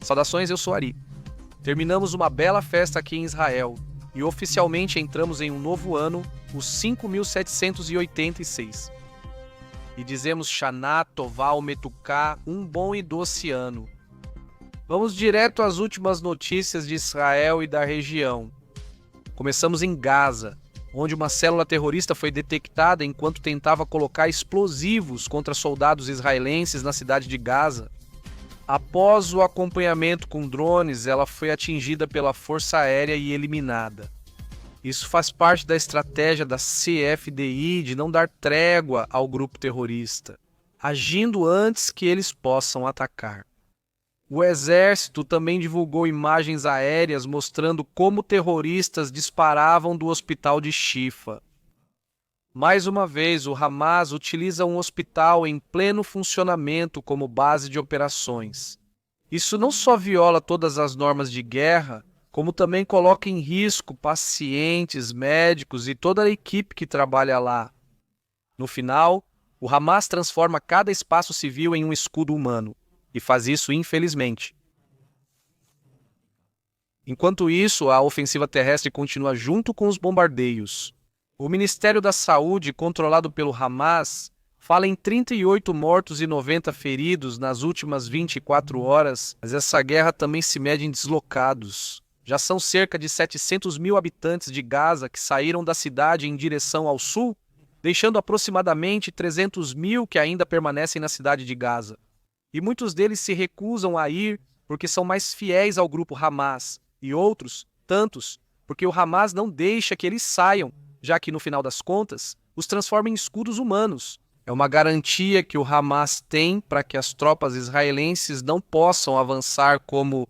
Saudações, eu sou Ari. Terminamos uma bela festa aqui em Israel e oficialmente entramos em um novo ano, o 5786. E dizemos Shana Tová Umetuká, um bom e doce ano. Vamos direto às últimas notícias de Israel e da região. Começamos em Gaza, onde uma célula terrorista foi detectada enquanto tentava colocar explosivos contra soldados israelenses na cidade de Gaza. Após o acompanhamento com drones, ela foi atingida pela Força Aérea e eliminada. Isso faz parte da estratégia da CFDI de não dar trégua ao grupo terrorista, agindo antes que eles possam atacar. O exército também divulgou imagens aéreas mostrando como terroristas disparavam do hospital de Shifa. Mais uma vez, o Hamas utiliza um hospital em pleno funcionamento como base de operações. Isso não só viola todas as normas de guerra, como também coloca em risco pacientes, médicos e toda a equipe que trabalha lá. No final, o Hamas transforma cada espaço civil em um escudo humano, e faz isso infelizmente. Enquanto isso, a ofensiva terrestre continua junto com os bombardeios. O Ministério da Saúde, controlado pelo Hamas, fala em 38 mortos e 90 feridos nas últimas 24 horas, mas essa guerra também se mede em deslocados. Já são cerca de 700 mil habitantes de Gaza que saíram da cidade em direção ao sul, deixando aproximadamente 300 mil que ainda permanecem na cidade de Gaza. E muitos deles se recusam a ir porque são mais fiéis ao grupo Hamas, e outros, tantos, porque o Hamas não deixa que eles saiam, já que, no final das contas, os transforma em escudos humanos. É uma garantia que o Hamas tem para que as tropas israelenses não possam avançar como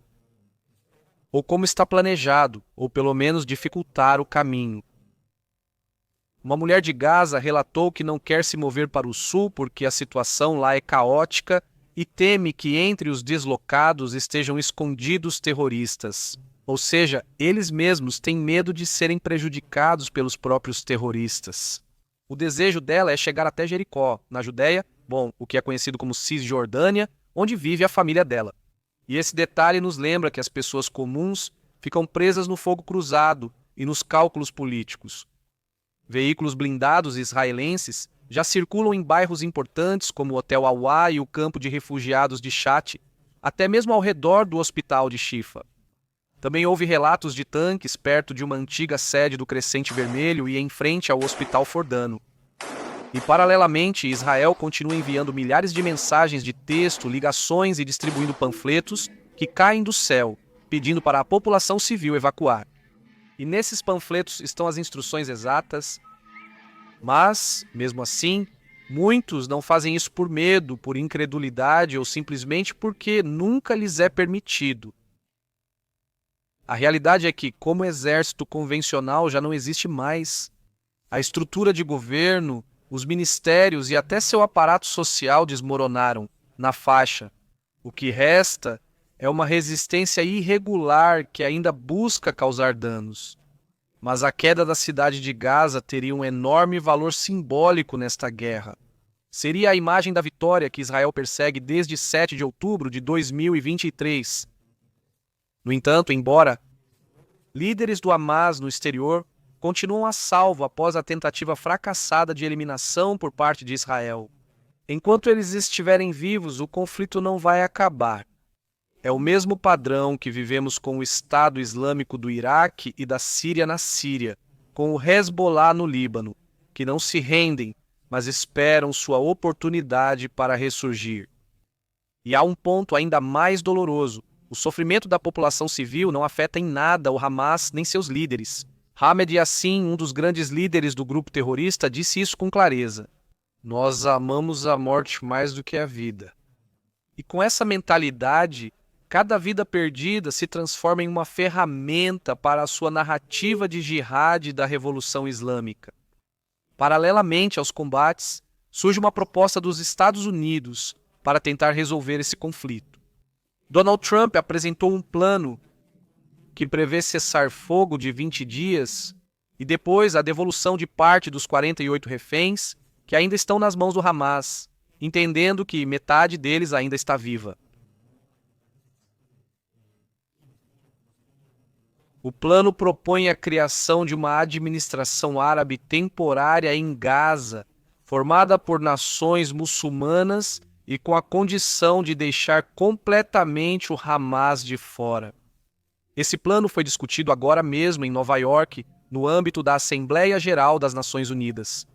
está planejado, ou pelo menos dificultar o caminho. Uma mulher de Gaza relatou que não quer se mover para o sul porque a situação lá é caótica e teme que entre os deslocados estejam escondidos terroristas. Ou seja, eles mesmos têm medo de serem prejudicados pelos próprios terroristas. O desejo dela é chegar até Jericó, na Judéia, o que é conhecido como Cisjordânia, onde vive a família dela. E esse detalhe nos lembra que as pessoas comuns ficam presas no fogo cruzado e nos cálculos políticos. Veículos blindados israelenses já circulam em bairros importantes como o Hotel Awá e o campo de refugiados de Chat, até mesmo ao redor do hospital de Shifa. Também houve relatos de tanques perto de uma antiga sede do Crescente Vermelho e em frente ao Hospital Fordano. E, paralelamente, Israel continua enviando milhares de mensagens de texto, ligações e distribuindo panfletos que caem do céu, pedindo para a população civil evacuar. E nesses panfletos estão as instruções exatas, mas, mesmo assim, muitos não fazem isso por medo, por incredulidade ou simplesmente porque nunca lhes é permitido. A realidade é que, como exército convencional já não existe mais, a estrutura de governo, os ministérios e até seu aparato social desmoronaram na faixa. O que resta é uma resistência irregular que ainda busca causar danos. Mas a queda da cidade de Gaza teria um enorme valor simbólico nesta guerra. Seria a imagem da vitória que Israel persegue desde 7 de outubro de 2023. No entanto, embora líderes do Hamas no exterior continuam a salvo após a tentativa fracassada de eliminação por parte de Israel. Enquanto eles estiverem vivos, o conflito não vai acabar. É o mesmo padrão que vivemos com o Estado Islâmico do Iraque e da Síria na Síria, com o Hezbollah no Líbano, que não se rendem, mas esperam sua oportunidade para ressurgir. E há um ponto ainda mais doloroso. O sofrimento da população civil não afeta em nada o Hamas nem seus líderes. Ahmed Yassin, um dos grandes líderes do grupo terrorista, disse isso com clareza. Nós amamos a morte mais do que a vida. E com essa mentalidade, cada vida perdida se transforma em uma ferramenta para a sua narrativa de jihad da Revolução Islâmica. Paralelamente aos combates, surge uma proposta dos Estados Unidos para tentar resolver esse conflito. Donald Trump apresentou um plano que prevê cessar-fogo de 20 dias e depois a devolução de parte dos 48 reféns que ainda estão nas mãos do Hamas, entendendo que metade deles ainda está viva. O plano propõe a criação de uma administração árabe temporária em Gaza, formada por nações muçulmanas e com a condição de deixar completamente o Hamas de fora. Esse plano foi discutido agora mesmo em Nova York, no âmbito da Assembleia Geral das Nações Unidas.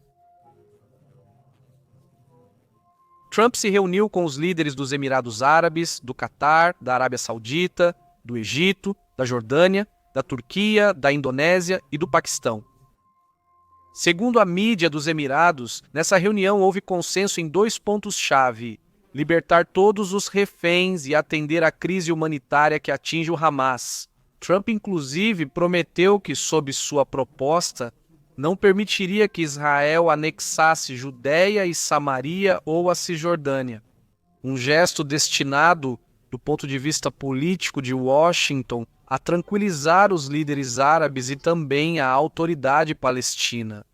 Trump se reuniu com os líderes dos Emirados Árabes, do Catar, da Arábia Saudita, do Egito, da Jordânia, da Turquia, da Indonésia e do Paquistão. Segundo a mídia dos Emirados, nessa reunião houve consenso em 2 pontos-chave: libertar todos os reféns e atender à crise humanitária que atinge o Hamas. Trump, inclusive, prometeu que, sob sua proposta, não permitiria que Israel anexasse Judéia e Samaria ou a Cisjordânia. Um gesto destinado, do ponto de vista político de Washington, a tranquilizar os líderes árabes e também a autoridade palestina.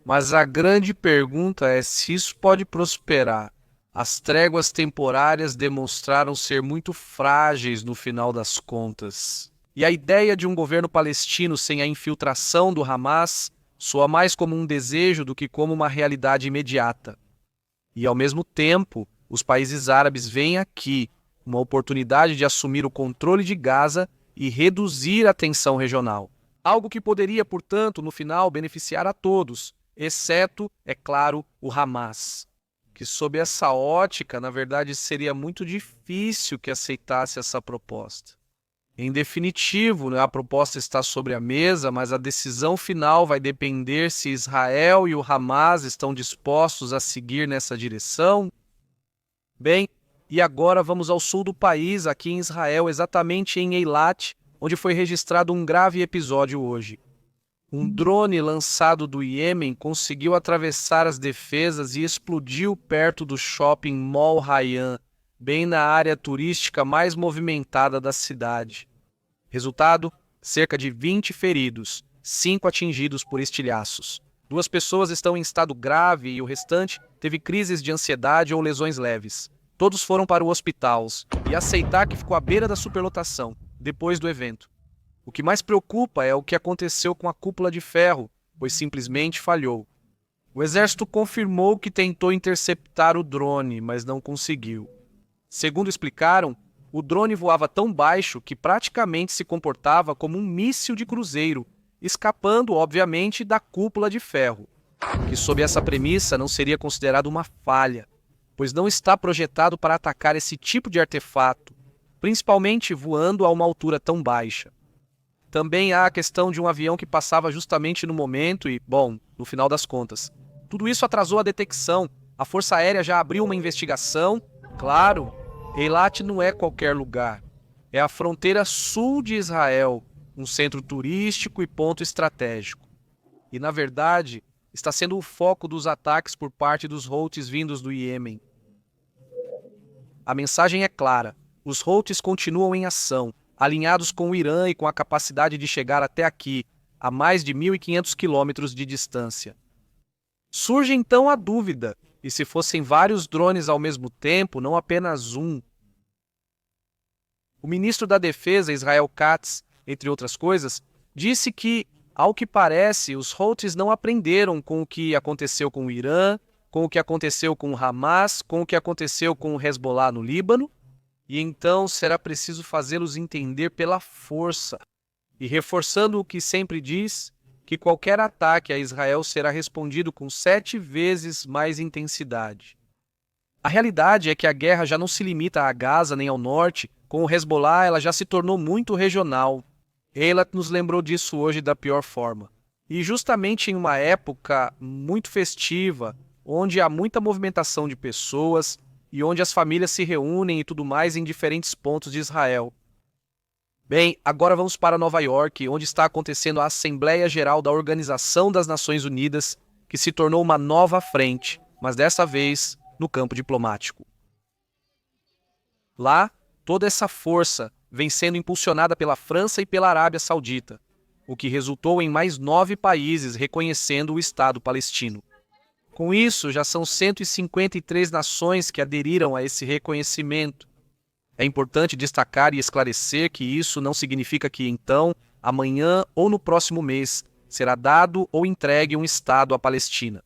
Mas a grande pergunta é se isso pode prosperar. As tréguas temporárias demonstraram ser muito frágeis no final das contas. E a ideia de um governo palestino sem a infiltração do Hamas soa mais como um desejo do que como uma realidade imediata. E, ao mesmo tempo, os países árabes veem aqui uma oportunidade de assumir o controle de Gaza e reduzir a tensão regional. Algo que poderia, portanto, no final, beneficiar a todos, exceto, é claro, o Hamas, que sob essa ótica, na verdade, seria muito difícil que aceitasse essa proposta. Em definitivo, a proposta está sobre a mesa, mas a decisão final vai depender se Israel e o Hamas estão dispostos a seguir nessa direção. Bem, e agora vamos ao sul do país, aqui em Israel, exatamente em Eilat, onde foi registrado um grave episódio hoje. Um drone lançado do Iêmen conseguiu atravessar as defesas e explodiu perto do shopping Mall Hayyan, bem na área turística mais movimentada da cidade. Resultado: cerca de 20 feridos, 5 atingidos por estilhaços. 2 pessoas estão em estado grave e o restante teve crises de ansiedade ou lesões leves. Todos foram para o hospital e aceitar que ficou à beira da superlotação, depois do evento. O que mais preocupa é o que aconteceu com a cúpula de ferro, pois simplesmente falhou. O exército confirmou que tentou interceptar o drone, mas não conseguiu. Segundo explicaram, o drone voava tão baixo que praticamente se comportava como um míssil de cruzeiro, escapando, obviamente, da cúpula de ferro, que sob essa premissa não seria considerado uma falha, pois não está projetado para atacar esse tipo de artefato, principalmente voando a uma altura tão baixa. Também há a questão de um avião que passava justamente no momento e, bom, no final das contas. Tudo isso atrasou a detecção, a Força Aérea já abriu uma investigação. Claro, Eilat não é qualquer lugar. É a fronteira sul de Israel, um centro turístico e ponto estratégico. E, na verdade, está sendo o foco dos ataques por parte dos Houthis vindos do Iêmen. A mensagem é clara: os Houthis continuam em ação, alinhados com o Irã e com a capacidade de chegar até aqui, a mais de 1.500 quilômetros de distância. Surge então a dúvida: e se fossem vários drones ao mesmo tempo, não apenas um? O ministro da Defesa, Israel Katz, entre outras coisas, disse que, ao que parece, os Houthis não aprenderam com o que aconteceu com o Irã, com o que aconteceu com o Hamas, com o que aconteceu com o Hezbollah no Líbano, e então será preciso fazê-los entender pela força. E reforçando o que sempre diz, que qualquer ataque a Israel será respondido com 7 vezes mais intensidade. A realidade é que a guerra já não se limita a Gaza nem ao norte, com o Hezbollah ela já se tornou muito regional. Eilat nos lembrou disso hoje da pior forma. E justamente em uma época muito festiva, onde há muita movimentação de pessoas e onde as famílias se reúnem e tudo mais em diferentes pontos de Israel. Bem, agora vamos para Nova York, onde está acontecendo a Assembleia Geral da Organização das Nações Unidas, que se tornou uma nova frente, mas dessa vez no campo diplomático. Lá, toda essa força vem sendo impulsionada pela França e pela Arábia Saudita, o que resultou em mais 9 países reconhecendo o Estado palestino. Com isso, já são 153 nações que aderiram a esse reconhecimento. É importante destacar e esclarecer que isso não significa que, então, amanhã ou no próximo mês, será dado ou entregue um Estado à Palestina.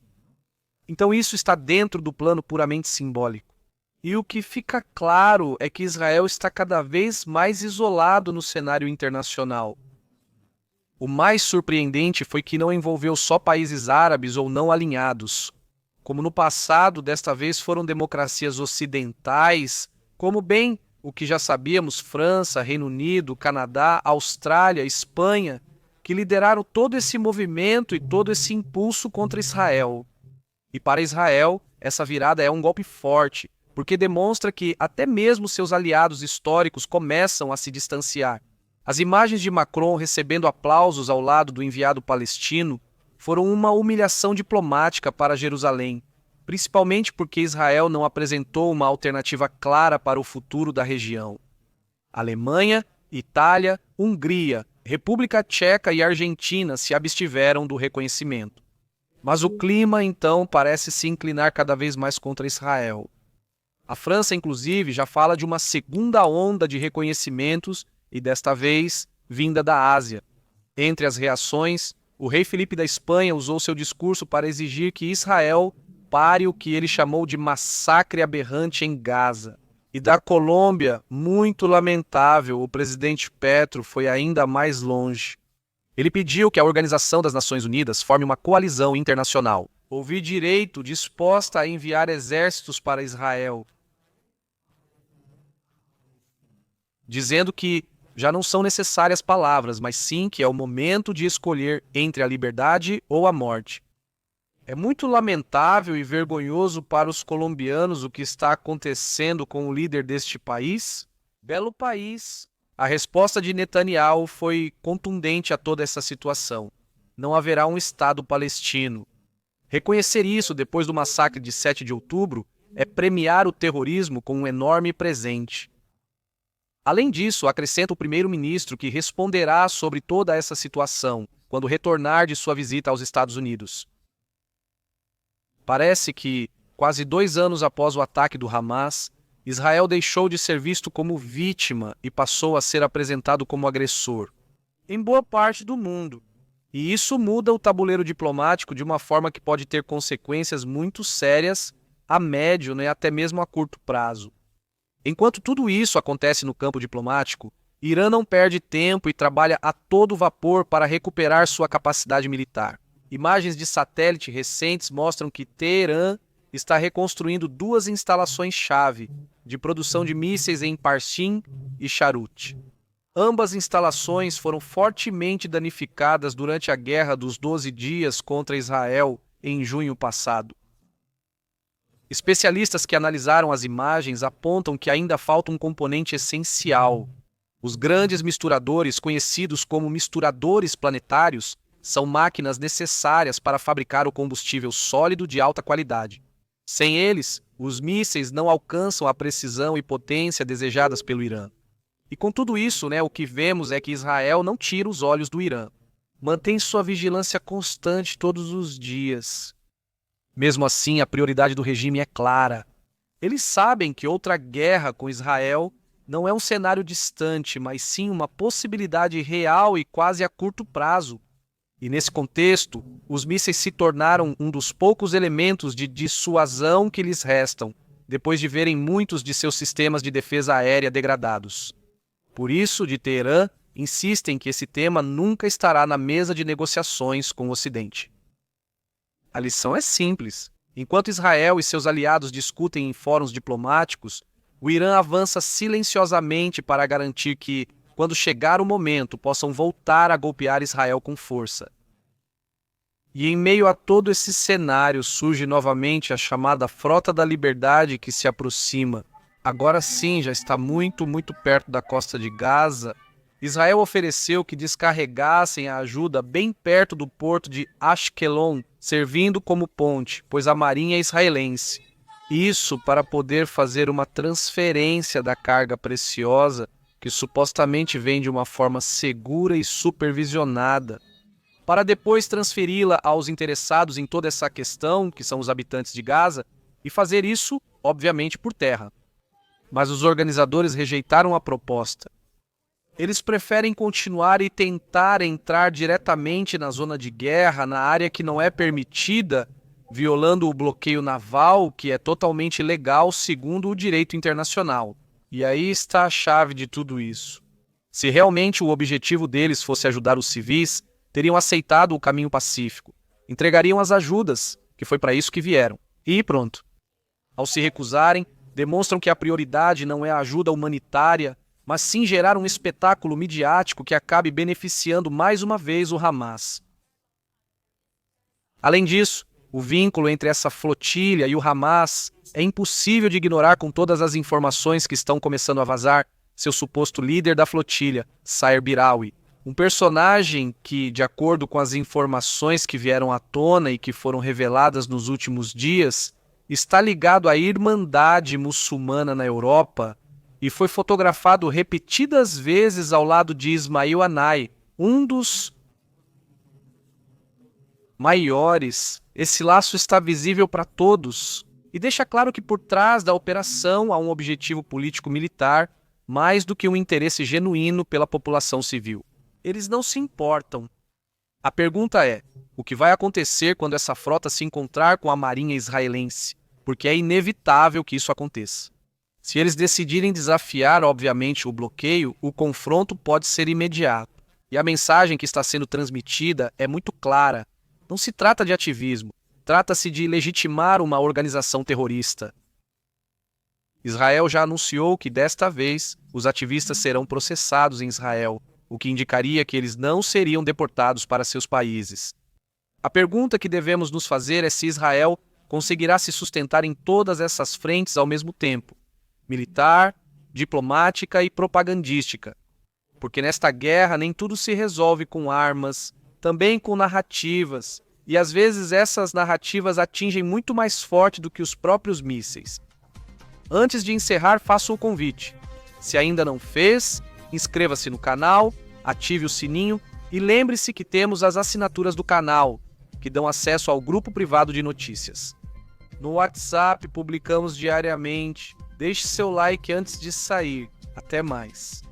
Então isso está dentro do plano puramente simbólico. E o que fica claro é que Israel está cada vez mais isolado no cenário internacional. O mais surpreendente foi que não envolveu só países árabes ou não alinhados. Como no passado, desta vez foram democracias ocidentais, como bem o que já sabíamos, França, Reino Unido, Canadá, Austrália, Espanha, que lideraram todo esse movimento e todo esse impulso contra Israel. E para Israel, essa virada é um golpe forte, porque demonstra que até mesmo seus aliados históricos começam a se distanciar. As imagens de Macron recebendo aplausos ao lado do enviado palestino foram uma humilhação diplomática para Jerusalém, principalmente porque Israel não apresentou uma alternativa clara para o futuro da região. Alemanha, Itália, Hungria, República Tcheca e Argentina se abstiveram do reconhecimento. Mas o clima, então, parece se inclinar cada vez mais contra Israel. A França, inclusive, já fala de uma segunda onda de reconhecimentos e, desta vez, vinda da Ásia. Entre as reações, o rei Felipe da Espanha usou seu discurso para exigir que Israel pare o que ele chamou de massacre aberrante em Gaza. E da Colômbia, muito lamentável, o presidente Petro foi ainda mais longe. Ele pediu que a Organização das Nações Unidas forme uma coalizão internacional. Ouvi direito, disposta a enviar exércitos para Israel, dizendo que já não são necessárias palavras, mas sim que é o momento de escolher entre a liberdade ou a morte. É muito lamentável e vergonhoso para os colombianos o que está acontecendo com o líder deste país. Belo país. A resposta de Netanyahu foi contundente a toda essa situação. Não haverá um Estado palestino. Reconhecer isso depois do massacre de 7 de outubro é premiar o terrorismo com um enorme presente. Além disso, acrescenta o primeiro-ministro que responderá sobre toda essa situação quando retornar de sua visita aos Estados Unidos. Parece que, quase 2 anos após o ataque do Hamas, Israel deixou de ser visto como vítima e passou a ser apresentado como agressor, em boa parte do mundo. E isso muda o tabuleiro diplomático de uma forma que pode ter consequências muito sérias a médio e até mesmo a curto prazo. Enquanto tudo isso acontece no campo diplomático, Irã não perde tempo e trabalha a todo vapor para recuperar sua capacidade militar. Imagens de satélite recentes mostram que Teherã está reconstruindo 2 instalações-chave de produção de mísseis em Parsim e Charut. Ambas instalações foram fortemente danificadas durante a Guerra dos 12 Dias contra Israel em junho passado. Especialistas que analisaram as imagens apontam que ainda falta um componente essencial. Os grandes misturadores, conhecidos como misturadores planetários, são máquinas necessárias para fabricar o combustível sólido de alta qualidade. Sem eles, os mísseis não alcançam a precisão e potência desejadas pelo Irã. E com tudo isso, o que vemos é que Israel não tira os olhos do Irã. Mantém sua vigilância constante todos os dias. Mesmo assim, a prioridade do regime é clara. Eles sabem que outra guerra com Israel não é um cenário distante, mas sim uma possibilidade real e quase a curto prazo. E nesse contexto, os mísseis se tornaram um dos poucos elementos de dissuasão que lhes restam, depois de verem muitos de seus sistemas de defesa aérea degradados. Por isso, de Teherã, insistem que esse tema nunca estará na mesa de negociações com o Ocidente. A lição é simples. Enquanto Israel e seus aliados discutem em fóruns diplomáticos, o Irã avança silenciosamente para garantir que, quando chegar o momento, possam voltar a golpear Israel com força. E em meio a todo esse cenário surge novamente a chamada Frota da Liberdade que se aproxima. Agora sim, já está muito perto da costa de Gaza. Israel ofereceu que descarregassem a ajuda bem perto do porto de Ashkelon, servindo como ponte, pois a marinha é israelense. Isso para poder fazer uma transferência da carga preciosa que supostamente vem de uma forma segura e supervisionada, para depois transferi-la aos interessados em toda essa questão, que são os habitantes de Gaza, e fazer isso, obviamente, por terra. Mas os organizadores rejeitaram a proposta. Eles preferem continuar e tentar entrar diretamente na zona de guerra, na área que não é permitida, violando o bloqueio naval, que é totalmente legal segundo o direito internacional. E aí está a chave de tudo isso. Se realmente o objetivo deles fosse ajudar os civis, teriam aceitado o caminho pacífico, entregariam as ajudas, que foi para isso que vieram, e pronto. Ao se recusarem, demonstram que a prioridade não é a ajuda humanitária, mas sim gerar um espetáculo midiático que acabe beneficiando mais uma vez o Hamas. Além disso, o vínculo entre essa flotilha e o Hamas é impossível de ignorar com todas as informações que estão começando a vazar. Seu suposto líder da flotilha, Saer Birawi, um personagem que, de acordo com as informações que vieram à tona e que foram reveladas nos últimos dias, está ligado à Irmandade Muçulmana na Europa e foi fotografado repetidas vezes ao lado de Ismail Haniyeh, um dos maiores. Esse laço está visível para todos e deixa claro que por trás da operação há um objetivo político-militar mais do que um interesse genuíno pela população civil. Eles não se importam. A pergunta é, o que vai acontecer quando essa frota se encontrar com a marinha israelense? Porque é inevitável que isso aconteça. Se eles decidirem desafiar, obviamente, o bloqueio, o confronto pode ser imediato. E a mensagem que está sendo transmitida é muito clara. Não se trata de ativismo, trata-se de legitimar uma organização terrorista. Israel já anunciou que, desta vez, os ativistas serão processados em Israel, o que indicaria que eles não seriam deportados para seus países. A pergunta que devemos nos fazer é se Israel conseguirá se sustentar em todas essas frentes ao mesmo tempo: militar, diplomática e propagandística. Porque nesta guerra nem tudo se resolve com armas, também com narrativas, e às vezes essas narrativas atingem muito mais forte do que os próprios mísseis. Antes de encerrar, faço o convite. Se ainda não fez, inscreva-se no canal, ative o sininho e lembre-se que temos as assinaturas do canal, que dão acesso ao grupo privado de notícias. No WhatsApp publicamos diariamente. Deixe seu like antes de sair. Até mais.